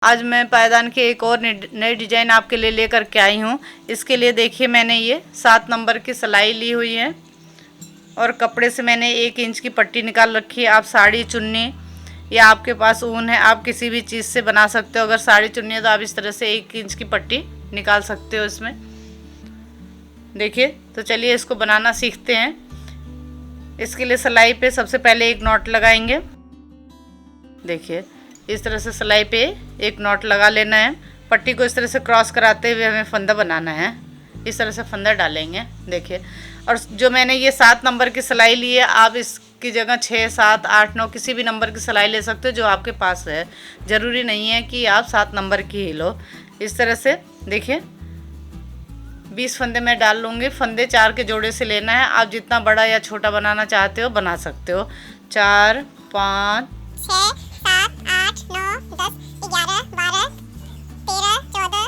आज मैं पायदान के एक और नई डिजाइन आपके लिए लेकर के आई हूँ। इसके लिए देखिए मैंने ये 7 नंबर की सिलाई ली हुई है और कपड़े से मैंने 1 इंच की पट्टी निकाल रखी है। आप साड़ी चुन्नी या आपके पास ऊन है, आप किसी भी चीज़ से बना सकते हो। अगर साड़ी चुन्नी है तो आप इस तरह से 1 इंच की पट्टी निकाल सकते हो इसमें। देखिए, तो चलिए इसको बनाना सीखते हैं। इसके लिए सिलाई पे सबसे पहले एक नॉट लगाएंगे। देखिए, इस तरह से सिलाई पे एक नॉट लगा लेना है। पट्टी को इस तरह से क्रॉस कराते हुए हमें फंदा बनाना है। इस तरह से फंदा डालेंगे। देखिए, और जो मैंने ये 7 नंबर की सिलाई ली है, आप इसकी जगह 6, 7, 8, 9 किसी भी नंबर की सिलाई ले सकते हो जो आपके पास है। ज़रूरी नहीं है कि आप 7 नंबर की ही लो। इस तरह से देखिए 20 फंदे मैं डाल लूँगी। फंदे 4 के जोड़े से लेना है। आप जितना बड़ा या छोटा बनाना चाहते हो बना सकते हो। 4, 5, 6, 7, 8, 9, 10, 11, 12, 13, 14,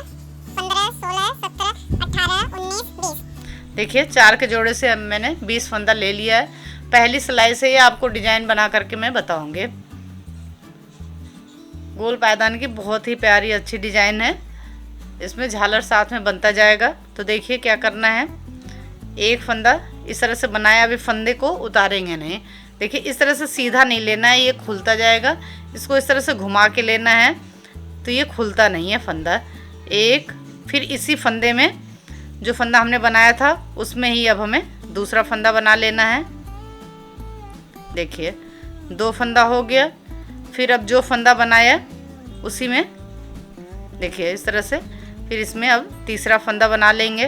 15, 16, 17, 18, 19, 20। देखिए 4 के जोड़े से मैंने 20 फंदा ले लिया है। पहली सिलाई से ही आपको डिजाइन बना करके मैं बताऊंगी। गोल पायदान की बहुत ही प्यारी अच्छी डिजाइन है। इसमें झालर साथ में बनता जाएगा। तो देखिए क्या करना है, एक फंदा इस तरह से बनाया। अभी फंदे को उतारेंगे नहीं। देखिए इस तरह से सीधा नहीं लेना है, ये खुलता जाएगा। इसको इस तरह से घुमा के लेना है तो ये खुलता नहीं है फंदा। एक फिर इसी फंदे में जो फंदा हमने बनाया था उसमें ही अब हमें दूसरा फंदा बना लेना है। देखिए 2 फंदा हो गया। फिर अब जो फंदा बनाया उसी में देखिए इस तरह से फिर इसमें अब तीसरा फंदा बना लेंगे।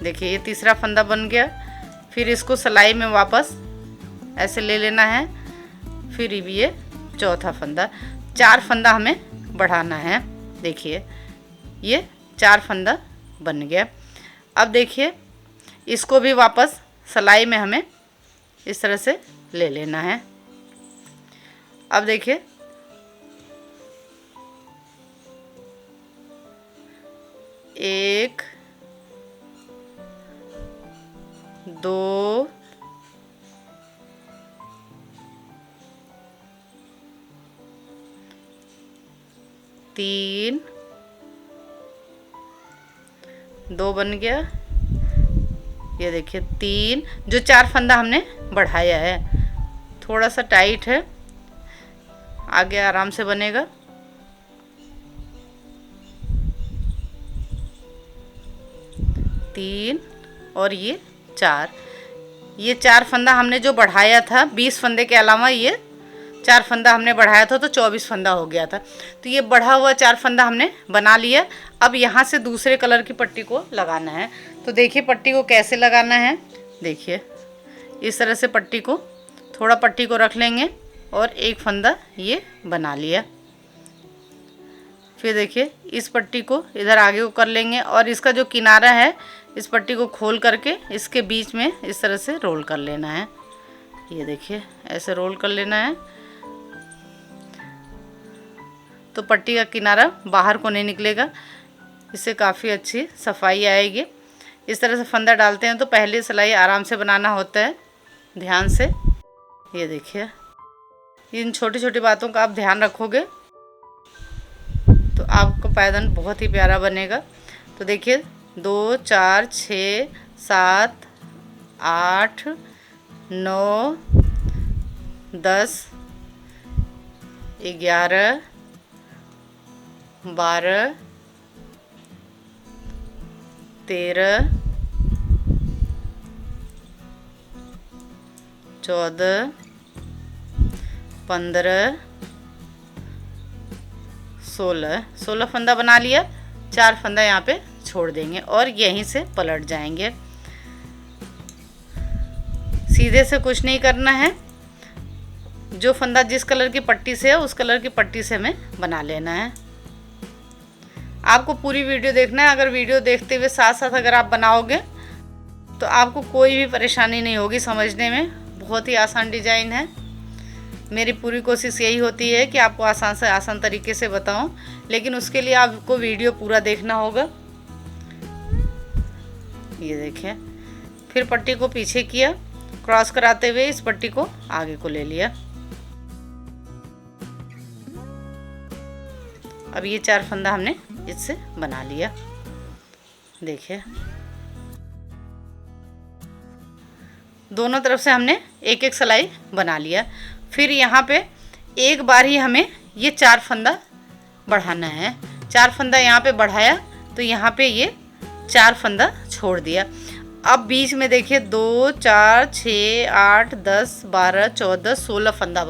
देखिए ये तीसरा फंदा बन गया। फिर इसको सिलाई में वापस ऐसे ले लेना है। फिर ये चौथा फंदा। 4 फंदा हमें बढ़ाना है। देखिए ये 4 फंदा बन गया। अब देखिए इसको भी वापस सिलाई में हमें इस तरह से ले लेना है। अब देखिए 1, 2, 3, 2 बन गया। ये देखिए 3, जो 4 फंदा हमने बढ़ाया है थोड़ा सा टाइट है, आगे आराम से बनेगा। तीन और ये 4, ये 4 फंदा हमने जो बढ़ाया था 20 फंदे के अलावा ये 4 फंदा हमने बढ़ाया था तो 24 फंदा हो गया था। तो ये बढ़ा हुआ 4 फंदा हमने बना लिया। अब यहाँ से दूसरे कलर की पट्टी को लगाना है। तो देखिए पट्टी को कैसे लगाना है। देखिए इस तरह से पट्टी को थोड़ा पट्टी को रख लेंगे और एक फंदा ये बना लिया। फिर देखिए इस पट्टी को इधर आगे को कर लेंगे और इसका जो किनारा है इस पट्टी को खोल करके इसके बीच में इस तरह से रोल कर लेना है। ये देखिए ऐसे रोल कर लेना है तो पट्टी का किनारा बाहर को नहीं निकलेगा। इससे काफ़ी अच्छी सफाई आएगी। इस तरह से फंदा डालते हैं तो पहले सिलाई आराम से बनाना होता है, ध्यान से। ये देखिए इन छोटी छोटी बातों का आप ध्यान रखोगे तो आपका पायदान बहुत ही प्यारा बनेगा। तो देखिए 2, 4, 6, 7, 8, 9, 10, 11, 12, 13, 14, 15, 16 फंदा बना लिया। 4 फंदा यहाँ पे छोड़ देंगे और यहीं से पलट जाएंगे। सीधे से कुछ नहीं करना है। जो फंदा जिस कलर की पट्टी से है उस कलर की पट्टी से हमें बना लेना है। आपको पूरी वीडियो देखना है। अगर वीडियो देखते हुए साथ साथ अगर आप बनाओगे तो आपको कोई भी परेशानी नहीं होगी समझने में। बहुत ही आसान डिजाइन है। मेरी पूरी कोशिश यही होती है कि आपको आसान से आसान तरीके से बताऊं, लेकिन उसके लिए आपको वीडियो पूरा देखना होगा। ये देखिए फिर पट्टी को पीछे किया, क्रॉस कराते हुए इस पट्टी को आगे को ले लिया। अब ये 4 फंदा हमने इससे बना लिया। देखिए दोनों तरफ से हमने एक एक सिलाई बना लिया। फिर यहाँ पे एक बार ही हमें ये 4 फंदा बढ़ाना है। 4 फंदा यहाँ पे बढ़ाया तो यहाँ पे ये 4 फंदा छोड़ दिया। अब बीच में देखिए 2 4 6 8 10 12 14 16 फंदा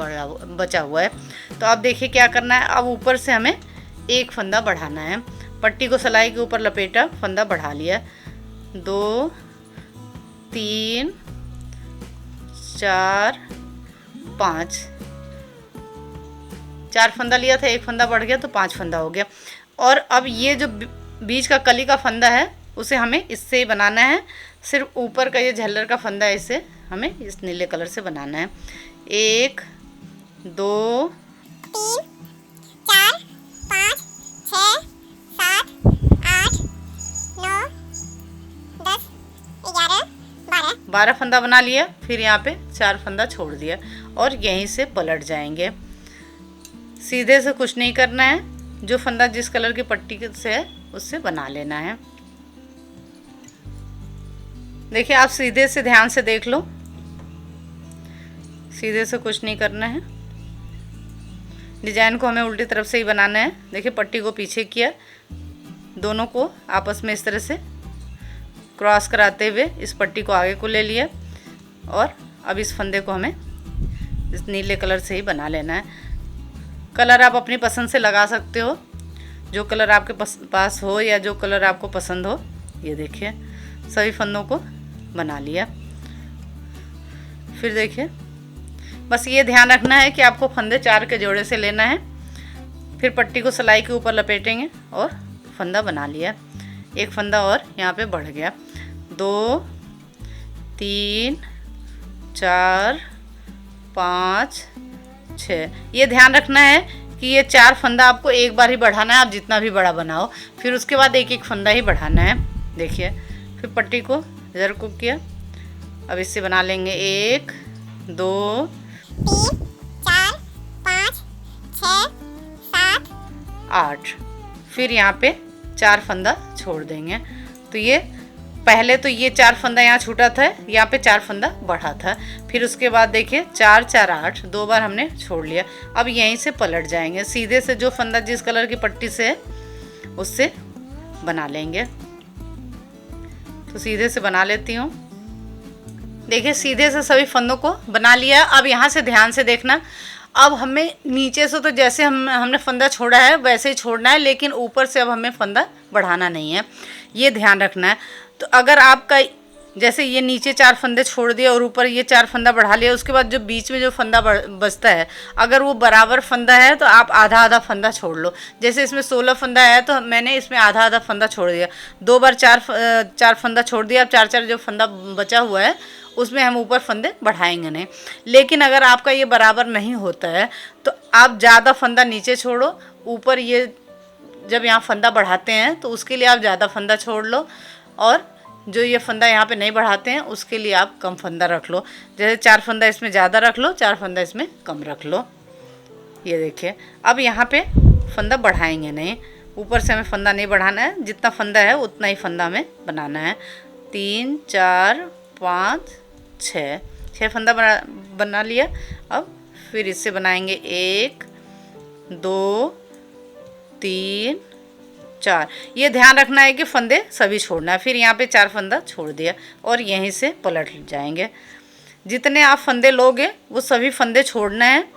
बचा हुआ है। तो अब देखिए क्या करना है, अब ऊपर से हमें एक फंदा बढ़ाना है। पट्टी को सिलाई के ऊपर लपेटा, फंदा बढ़ा लिया। 2 3 4 5, 4 फंदा लिया था, एक फंदा बढ़ गया तो 5 फंदा हो गया। और अब ये जो बीच का कली का फंदा है उसे हमें इससे ही बनाना है। सिर्फ ऊपर का ये झल्लर का फंदा है, इसे हमें इस नीले कलर से बनाना है। 1 2 3 4 5 6 7 8 9 10 11 12 फंदा बना लिया। फिर यहाँ पे 4 फंदा छोड़ दिया और यहीं से पलट जाएंगे। सीधे से कुछ नहीं करना है, जो फंदा जिस कलर की पट्टी से है उससे बना लेना है। देखिए आप सीधे से ध्यान से देख लो, सीधे से कुछ नहीं करना है। डिजाइन को हमें उल्टी तरफ से ही बनाना है। देखिए पट्टी को पीछे किया, दोनों को आपस में इस तरह से क्रॉस कराते हुए इस पट्टी को आगे को ले लिया और अब इस फंदे को हमें इस नीले कलर से ही बना लेना है। कलर आप अपनी पसंद से लगा सकते हो, जो कलर आपके पास हो या जो कलर आपको पसंद हो। ये देखिए सभी फंदों को बना लिया। फिर देखिए बस ये ध्यान रखना है कि आपको फंदे 4 के जोड़े से लेना है। फिर पट्टी को सिलाई के ऊपर लपेटेंगे और फंदा बना लिया। एक फंदा और यहाँ पे बढ़ गया। 2 3 4 5 6। ये ध्यान रखना है कि ये 4 फंदा आपको एक बार ही बढ़ाना है, आप जितना भी बड़ा बनाओ। फिर उसके बाद एक एक फंदा ही बढ़ाना है। देखिए फिर पट्टी को इधर को किया। अब इससे बना लेंगे 1 2 3 4 5 6 7 8। फिर यहाँ पे 4 फंदा छोड़ देंगे। तो ये पहले तो ये 4 फंदा यहाँ छूटा था, यहाँ पे 4 फंदा बढ़ा था। फिर उसके बाद देखिए 4 4 8, 2 बार हमने छोड़ लिया। अब यहीं से पलट जाएंगे, सीधे से जो फंदा जिस कलर की पट्टी से है उससे बना लेंगे। तो सीधे से बना लेती हूँ। देखिए सीधे से सभी फंदों को बना लिया। अब यहाँ से ध्यान से देखना, अब हमें नीचे से तो जैसे हमने फंदा छोड़ा है वैसे ही छोड़ना है, लेकिन ऊपर से अब हमें फंदा बढ़ाना नहीं है, ये ध्यान रखना है। तो अगर आपका जैसे ये नीचे 4 फंदे छोड़ दिए और ऊपर ये 4 फंदा बढ़ा लिया, उसके बाद जो बीच में जो फंदा बचता है अगर वो बराबर फंदा है तो आप आधा आधा फंदा छोड़ लो। जैसे इसमें 16 फंदा है तो मैंने इसमें आधा आधा फंदा छोड़ दिया। 2 बार 4 फंदा छोड़ दिया। अब 4 4 जो फंदा बचा हुआ है उसमें हम ऊपर फंदे बढ़ाएंगे नहीं। लेकिन अगर आपका ये बराबर नहीं होता है तो आप ज़्यादा फंदा नीचे छोड़ो, ऊपर ये जब यहाँ फंदा बढ़ाते हैं तो उसके लिए आप ज़्यादा फंदा छोड़ लो, और जो ये फंदा यहाँ पे नहीं बढ़ाते हैं उसके लिए आप कम फंदा रख लो। जैसे 4 फंदा इसमें ज़्यादा रख लो, 4 फंदा इसमें कम रख लो। ये देखिए अब यहाँ पे फंदा बढ़ाएंगे नहीं, ऊपर से हमें फंदा नहीं बढ़ाना है, जितना फंदा है उतना ही फंदा हमें बनाना है। 3 4 5 6 फंदा बना लिया। अब फिर इससे बनाएंगे 1 2 3 4। ये ध्यान रखना है कि फंदे सभी छोड़ना है। फिर यहाँ पे 4 फंदा छोड़ दिया और यहीं से पलट जाएंगे। जितने आप फंदे लोगे वो सभी फंदे छोड़ना है।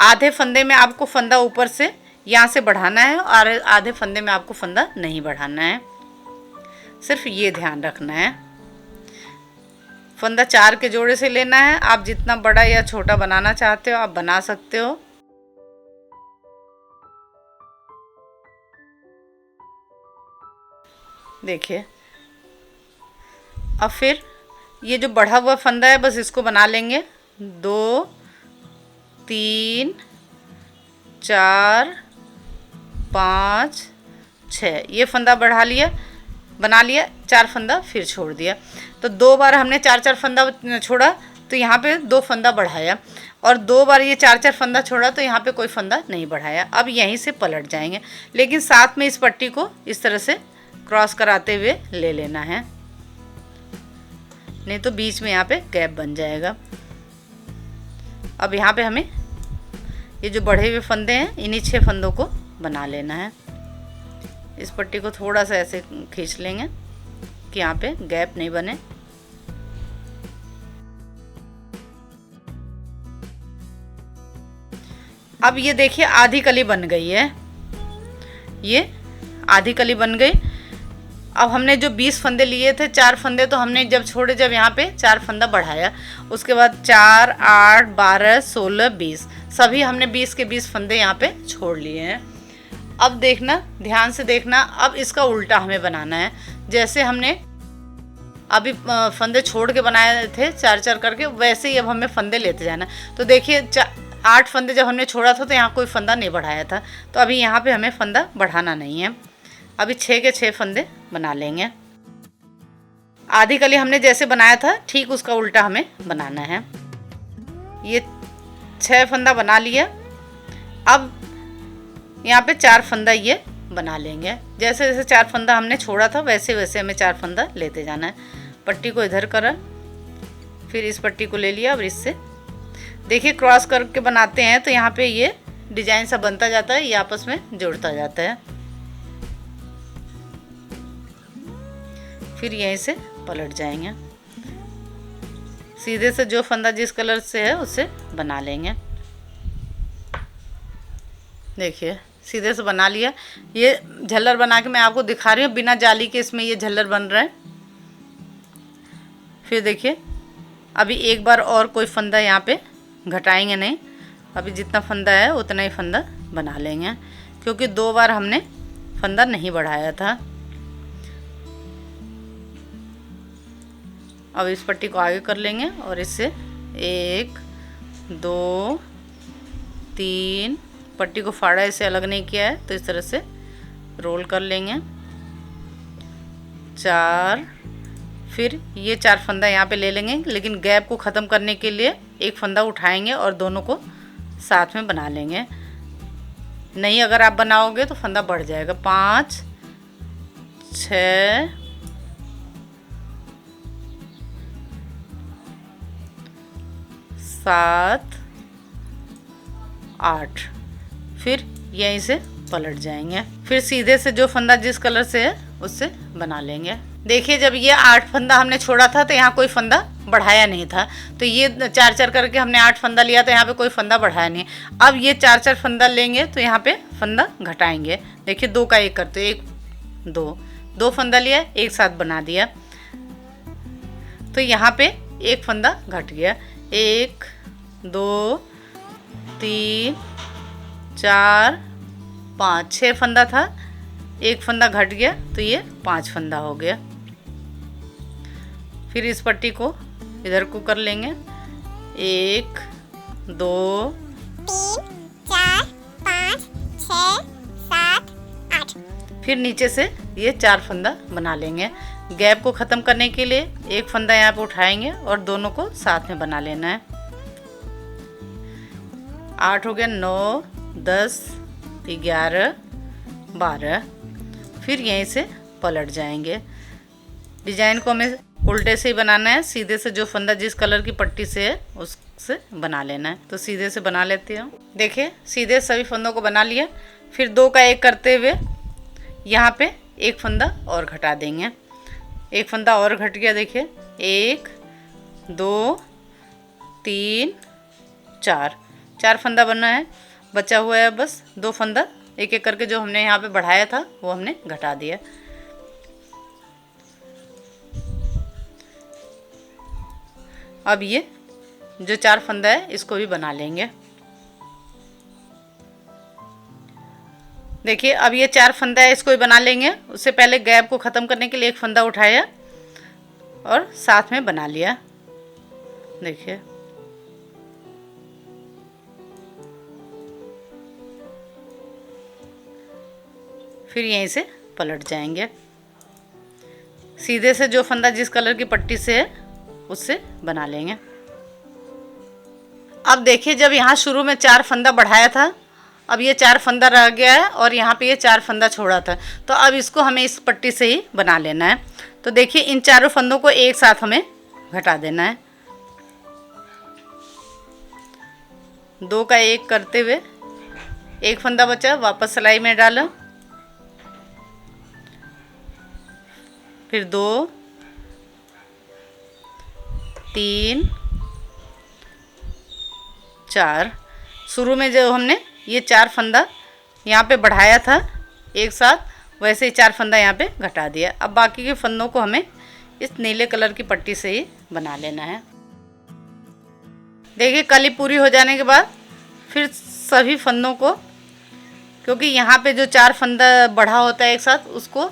आधे फंदे में आपको फंदा ऊपर से यहाँ से बढ़ाना है और आधे फंदे में आपको फंदा नहीं बढ़ाना है, सिर्फ ये ध्यान रखना है। फंदा 4 के जोड़े से लेना है। आप जितना बड़ा या छोटा बनाना चाहते हो आप बना सकते हो। देखिए अब फिर ये जो बढ़ा हुआ फंदा है बस इसको बना लेंगे। 2 3 4 5 6 ये फंदा बढ़ा लिया, बना लिया। 4 फंदा फिर छोड़ दिया। तो 2 बार हमने 4 4 फंदा छोड़ा, तो यहाँ पे 2 फंदा बढ़ाया और 2 बार ये 4-4 फंदा छोड़ा, तो यहाँ पे कोई फंदा नहीं बढ़ाया। अब यहीं से पलट जाएंगे, लेकिन साथ में इस पट्टी को इस तरह से क्रॉस कराते हुए ले लेना है, नहीं तो बीच में यहाँ पे गैप बन जाएगा। अब यहाँ पे हमें ये जो बढ़े हुए फंदे हैं, इन्हीं 6 फंदों को बना लेना है। इस पट्टी को थोड़ा सा ऐसे खींच लेंगे कि यहाँ पे गैप नहीं बने। अब ये देखिए आधी कली बन गई है, ये आधी कली बन गई। अब हमने जो 20 फंदे लिए थे, 4 फंदे तो हमने जब छोड़े, जब यहाँ पे 4 फंदा बढ़ाया, उसके बाद 4, 8, 12, 16, 20, सभी हमने 20 के 20 फंदे यहाँ पे छोड़ लिए हैं। अब देखना, ध्यान से देखना, अब इसका उल्टा हमें बनाना है। जैसे हमने अभी फंदे छोड़ के बनाए थे 4-4 करके, वैसे ही अब हमें फंदे लेते जाना। तो देखिए 8 फंदे जब हमने छोड़ा था तो यहाँ कोई फंदा नहीं बढ़ाया था, तो अभी यहाँ पे हमें फंदा बढ़ाना नहीं है। अभी 6 के 6 फंदे बना लेंगे। आधी कली हमने जैसे बनाया था, ठीक उसका उल्टा हमें बनाना है। ये 6 फंदा बना लिया। अब यहाँ पे 4 फंदा ये बना लेंगे। जैसे जैसे 4 फंदा हमने छोड़ा था, वैसे वैसे हमें 4 फंदा लेते जाना है। पट्टी को इधर करा, फिर इस पट्टी को ले लिया। अब इससे देखिए क्रॉस करके बनाते हैं तो यहाँ पे ये डिजाइन सा बनता जाता है, ये आपस में जुड़ता जाता है। फिर यहीं से पलट जाएंगे। सीधे से जो फंदा जिस कलर से है उससे बना लेंगे। देखिए सीधे से बना लिया। ये झल्लर बना के मैं आपको दिखा रही हूँ, बिना जाली के इसमें ये झल्लर बन रहा है। फिर देखिए अभी एक बार और कोई फंदा यहाँ पे घटाएंगे नहीं, अभी जितना फंदा है उतना ही फंदा बना लेंगे, क्योंकि 2 बार हमने फंदा नहीं बढ़ाया था। अब इस पट्टी को आगे कर लेंगे और इससे 1, 2, 3, पट्टी को फाड़ा इसे अलग नहीं किया है तो इस तरह से रोल कर लेंगे। 4, फिर ये 4 फंदा यहाँ पे ले लेंगे, लेकिन गैप को ख़त्म करने के लिए एक फंदा उठाएंगे और दोनों को साथ में बना लेंगे। नहीं अगर आप बनाओगे तो फंदा बढ़ जाएगा। 5, 6, 7, 8, फिर यहीं से पलट जाएंगे। फिर सीधे से जो फंदा जिस कलर से है उससे बना लेंगे। देखिए जब ये 8 फंदा हमने छोड़ा था तो यहाँ कोई फंदा बढ़ाया नहीं था, तो ये 4-4 करके हमने 8 फंदा लिया तो यहाँ पे कोई फंदा बढ़ाया नहीं। अब ये 4-4 फंदा लेंगे तो यहाँ पे फंदा घटाएंगे। देखिए 2 का 1 करते, 1, 2 फंदा लिया, एक साथ बना दिया, तो यहाँ पे एक फंदा घट गया। 1, 2, 3, 4, 5, 6 फंदा था, एक फंदा घट गया तो ये 5 फंदा हो गया। फिर इस पट्टी को इधर को कर लेंगे। 1, 2, 3, 4, 5, 6, 7, 8। फिर नीचे से ये 4 फंदा बना लेंगे। गैप को ख़त्म करने के लिए एक फंदा यहाँ पे उठाएंगे और दोनों को साथ में बना लेना है। 8 हो गया, 9, 10, 11, 12, फिर यहीं से पलट जाएंगे। डिजाइन को हमें उल्टे से ही बनाना है, सीधे से जो फंदा जिस कलर की पट्टी से है उससे बना लेना है। तो सीधे से बना लेती हूँ। देखिए सीधे सभी फंदों को बना लिया। फिर 2 का 1 करते हुए यहाँ पे एक फंदा और घटा देंगे। एक फंदा और घट गया। देखिए 1, 2, 3, 4 फंदा बना है, बचा हुआ है बस 2 फंदा। एक एक करके जो हमने यहाँ पे बढ़ाया था वो हमने घटा दिया। अब ये जो 4 फंदा है इसको भी बना लेंगे। देखिए अब ये 4 फंदा है, इसको भी बना लेंगे। उससे पहले गैप को ख़त्म करने के लिए एक फंदा उठाया और साथ में बना लिया। देखिए फिर यहीं से पलट जाएंगे। सीधे से जो फंदा जिस कलर की पट्टी से है उससे बना लेंगे। अब देखिए, जब यहाँ शुरू में 4 फंदा बढ़ाया था, अब ये 4 फंदा रह गया है और यहाँ पे ये 4 फंदा छोड़ा था, तो अब इसको हमें इस पट्टी से ही बना लेना है। तो देखिए, इन चारों फंदों को एक साथ हमें घटा देना है। 2 का 1 करते हुए 1 फंदा बचा, वापस सिलाई में डाला, फिर 2 3 4। शुरू में जो हमने ये 4 फंदा यहाँ पे बढ़ाया था एक साथ, वैसे ही 4 फंदा यहाँ पे घटा दिया। अब बाकी के फंदों को हमें इस नीले कलर की पट्टी से ही बना लेना है। देखिए, कली पूरी हो जाने के बाद फिर सभी फंदों को, क्योंकि यहाँ पे जो 4 फंदा बढ़ा होता है एक साथ, उसको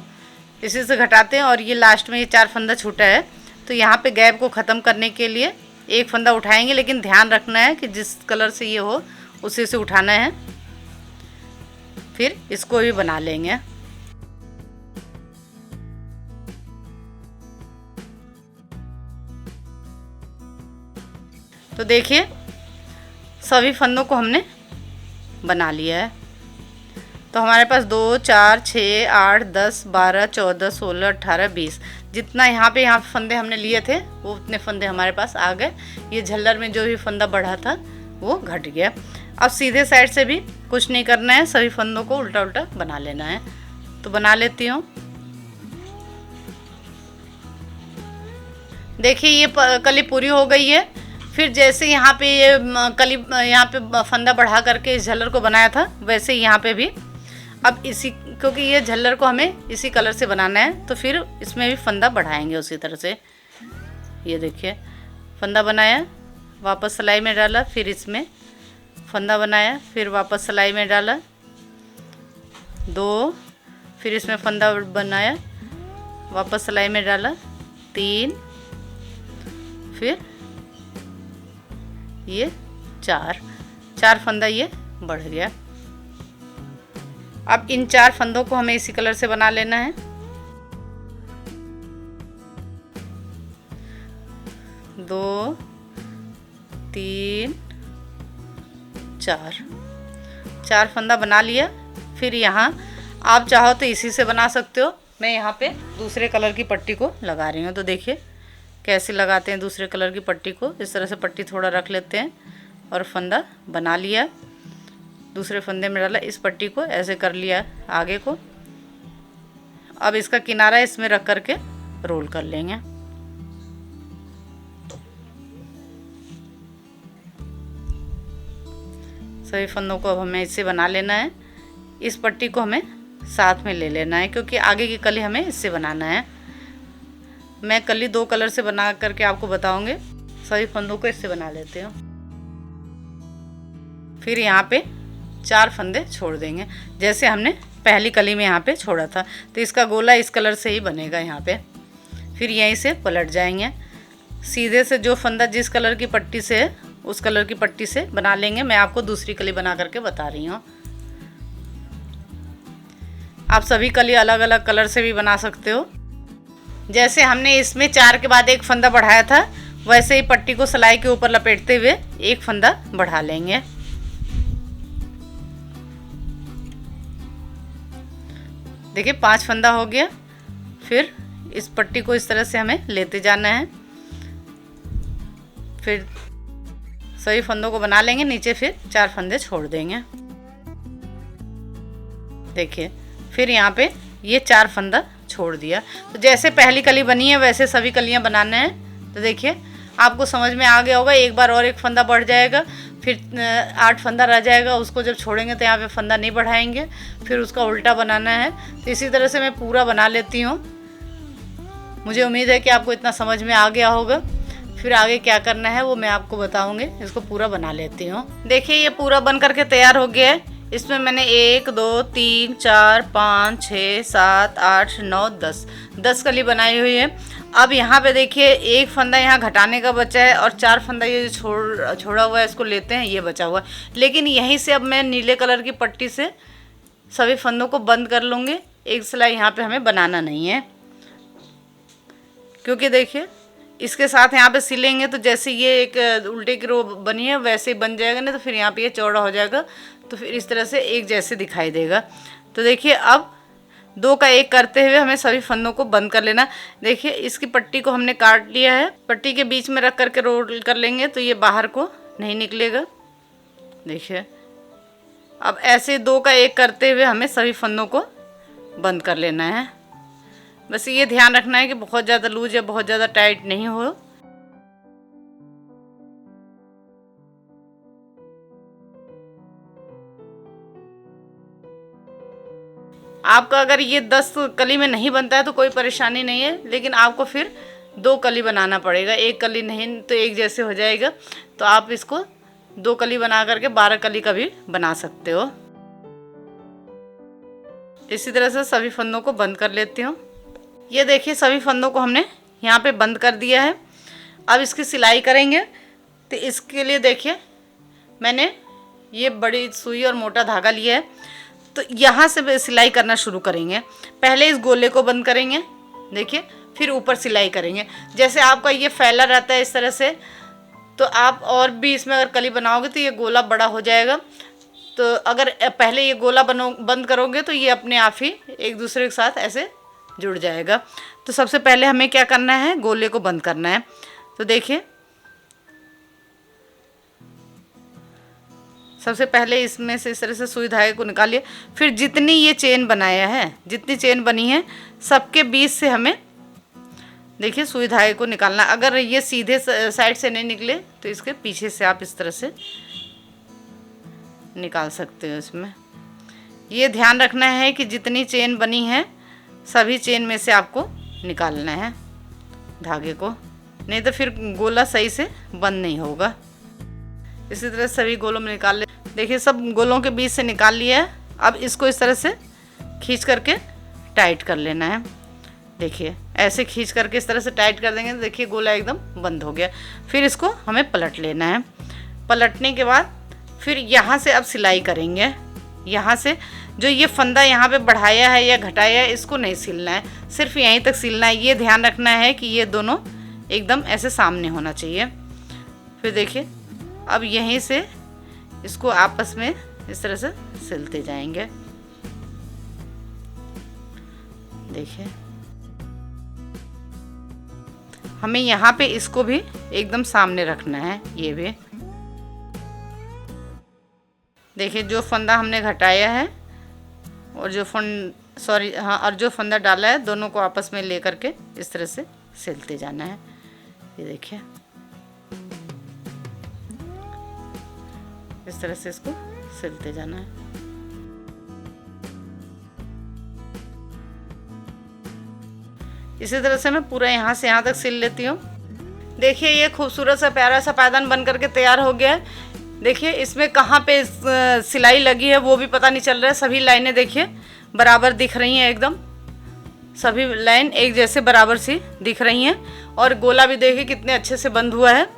इसी से घटाते हैं और ये लास्ट में ये 4 फंदा छूटा है, तो यहाँ पे गैप को ख़त्म करने के लिए 1 फंदा उठाएंगे, लेकिन ध्यान रखना है कि जिस कलर से ये हो उसी से उठाना है। फिर इसको भी बना लेंगे। तो देखिए, सभी फंदों को हमने बना लिया है। तो हमारे पास 2 4 6 8 10 12 14 16 18 20 जितना यहाँ पे फंदे हमने लिए थे, वो उतने फंदे हमारे पास आ गए। ये झल्लर में जो भी फंदा बढ़ा था वो घट गया। अब सीधे साइड से भी कुछ नहीं करना है, सभी फंदों को उल्टा उल्टा बना लेना है। तो बना लेती हूँ। देखिए, ये कली पूरी हो गई है। फिर जैसे यहाँ पे ये कली यहाँ पे फंदा बढ़ा करके इस झल्लर को बनाया था, वैसे ही यहाँ पे भी अब इसी, क्योंकि ये झल्लर को हमें इसी कलर से बनाना है, तो फिर इसमें भी फंदा बढ़ाएंगे उसी तरह से। ये देखिए, फंदा बनाया, वापस सिलाई में डाला, फिर इसमें फंदा बनाया, फिर वापस सिलाई में डाला, 2, फिर इसमें फंदा बनाया, वापस सिलाई में डाला, 3, फिर ये 4 फंदा ये बढ़ गया। अब इन 4 फंदों को हमें इसी कलर से बना लेना है। दो, 3, 4 फंदा बना लिया। फिर यहाँ आप चाहो तो इसी से बना सकते हो। मैं यहाँ पे दूसरे कलर की पट्टी को लगा रही हूँ। तो देखिए कैसे लगाते हैं दूसरे कलर की पट्टी को। इस तरह से पट्टी थोड़ा रख लेते हैं और फंदा बना लिया, दूसरे फंदे में डाला, इस पट्टी को ऐसे कर लिया आगे को। अब इसका किनारा इसमें रख करके रोल कर लेंगे। सभी फंदों को अब हमें इससे बना लेना है। इस पट्टी को हमें साथ में ले लेना है, क्योंकि आगे की कली हमें इससे बनाना है। मैं कली 2 कलर से बना करके आपको बताऊंगी। सभी फंदों को इससे बना लेते हैं। फिर यहाँ पे 4 फंदे छोड़ देंगे, जैसे हमने पहली कली में यहाँ पे छोड़ा था। तो इसका गोला इस कलर से ही बनेगा यहाँ पे। फिर यहीं से पलट जाएंगे, सीधे से जो फंदा जिस कलर की पट्टी से है उस कलर की पट्टी से बना लेंगे। मैं आपको दूसरी कली बना करके बता रही हूँ। आप सभी कली अलग अलग कलर से भी बना सकते हो। जैसे हमने इसमें 4 के बाद 1 फंदा बढ़ाया था, वैसे ही पट्टी को सिलाई के ऊपर लपेटते हुए 1 फंदा बढ़ा लेंगे। देखिए 5 फंदा हो गया। फिर इस पट्टी को इस तरह से हमें लेते जाना है। फिर सभी फंदों को बना लेंगे, नीचे फिर 4 फंदे छोड़ देंगे। देखिए फिर यहाँ पे ये 4 फंदा छोड़ दिया। तो जैसे पहली कली बनी है वैसे सभी कलियाँ बनाना है। तो देखिए आपको समझ में आ गया होगा। एक बार और 1 फंदा बढ़ जाएगा, फिर 8 फंदा रह जाएगा। उसको जब छोड़ेंगे तो यहाँ पे फंदा नहीं बढ़ाएंगे, फिर उसका उल्टा बनाना है। तो इसी तरह से मैं पूरा बना लेती हूँ। मुझे उम्मीद है कि आपको इतना समझ में आ गया होगा। फिर आगे क्या करना है वो मैं आपको बताऊँगी। इसको पूरा बना लेती हूँ। देखिए ये पूरा बन करके तैयार हो गया है। इसमें मैंने 1 2 3 4 5 6 7 8 9 10 कली बनाई हुई है। अब यहाँ पे देखिए 1 फंदा यहाँ घटाने का बचा है और 4 फंदा ये जो छोड़ा हुआ है इसको लेते हैं, ये बचा हुआ है। लेकिन यहीं से अब मैं नीले कलर की पट्टी से सभी फंदों को बंद कर लूँगी। एक सिलाई यहाँ पे हमें बनाना नहीं है, क्योंकि देखिए इसके साथ यहाँ पे सिलेंगे तो जैसे ये एक उल्टे की रो बनी है वैसे ही बन जाएगा, नहीं तो फिर यहाँ पे ये चौड़ा हो जाएगा, तो फिर इस तरह से एक जैसे दिखाई देगा। तो देखिए अब 2 का 1 करते हुए हमें सभी फंदों को बंद कर लेना। देखिए इसकी पट्टी को हमने काट लिया है, पट्टी के बीच में रख करके रोल कर लेंगे तो ये बाहर को नहीं निकलेगा। देखिए अब ऐसे 2 का 1 करते हुए हमें सभी फंदों को बंद कर लेना है। बस ये ध्यान रखना है कि बहुत ज़्यादा लूज या बहुत ज़्यादा टाइट नहीं हो। आपका अगर ये 10 कली में नहीं बनता है तो कोई परेशानी नहीं है, लेकिन आपको फिर 2 कली बनाना पड़ेगा, 1 कली नहीं तो एक जैसे हो जाएगा। तो आप इसको 2 कली बना करके 12 कली का भी बना सकते हो। इसी तरह से सभी फंदों को बंद कर लेती हूँ। ये देखिए सभी फंदों को हमने यहाँ पे बंद कर दिया है। अब इसकी सिलाई करेंगे, तो इसके लिए देखिए मैंने ये बड़ी सुई और मोटा धागा लिया है। तो यहाँ से सिलाई करना शुरू करेंगे। पहले इस गोले को बंद करेंगे, देखिए, फिर ऊपर सिलाई करेंगे। जैसे आपका ये फैला रहता है इस तरह से, तो आप और भी इसमें अगर कली बनाओगे तो ये गोला बड़ा हो जाएगा। तो अगर पहले ये गोला बंद करोगे तो ये अपने आप ही एक दूसरे के साथ ऐसे जुड़ जाएगा। तो सबसे पहले हमें क्या करना है, गोले को बंद करना है। तो देखिए सबसे पहले इसमें से इस तरह से सुई धागे को निकालिए। फिर जितनी ये चेन बनाया है, जितनी चेन बनी है, सबके बीच से हमें देखिए सुई धागे को निकालना। अगर ये सीधे साइड से नहीं निकले तो इसके पीछे से आप इस तरह से निकाल सकते हो। इसमें ये ध्यान रखना है कि जितनी चेन बनी है सभी चेन में से आपको निकालना है धागे को, नहीं तो फिर गोला सही से बंद नहीं होगा। इसी तरह सभी गोलों में निकाल ले। देखिए सब गोलों के बीच से निकाल लिया है। अब इसको इस तरह से खींच करके टाइट कर लेना है। देखिए ऐसे खींच करके इस तरह से टाइट कर देंगे तो देखिए गोला एकदम बंद हो गया। फिर इसको हमें पलट लेना है। पलटने के बाद फिर यहाँ से अब सिलाई करेंगे। यहाँ से जो ये फंदा यहाँ पे बढ़ाया है या घटाया है इसको नहीं सिलना है, सिर्फ यहीं तक सिलना है। ये ध्यान रखना है कि ये दोनों एकदम ऐसे सामने होना चाहिए। फिर देखिए अब यहीं से इसको आपस में इस तरह से सिलते जाएंगे। देखिए हमें यहाँ पे इसको भी एकदम सामने रखना है। ये भी देखिए जो फंदा हमने घटाया है और जो और जो फंदा डाला है दोनों को आपस में लेकर के इस तरह से सिलते जाना है। ये देखिए इस तरह से इसको सिलते जाना है। इसी तरह से मैं पूरा यहाँ से यहाँ तक सिल लेती हूँ। देखिए ये खूबसूरत सा प्यारा सा पायदान बन करके तैयार हो गया है। देखिए इसमें कहाँ पे सिलाई लगी है वो भी पता नहीं चल रहा है। सभी लाइनें देखिए बराबर दिख रही हैं, एकदम सभी लाइन एक जैसे बराबर सी दिख रही हैं। और गोला भी देखिए कितने अच्छे से बंद हुआ है।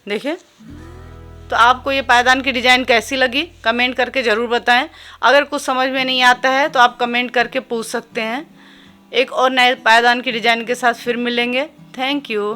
देखिए तो आपको ये पायदान की डिज़ाइन कैसी लगी कमेंट करके ज़रूर बताएं। अगर कुछ समझ में नहीं आता है तो आप कमेंट करके पूछ सकते हैं। एक और नए पायदान की डिज़ाइन के साथ फिर मिलेंगे। Thank you.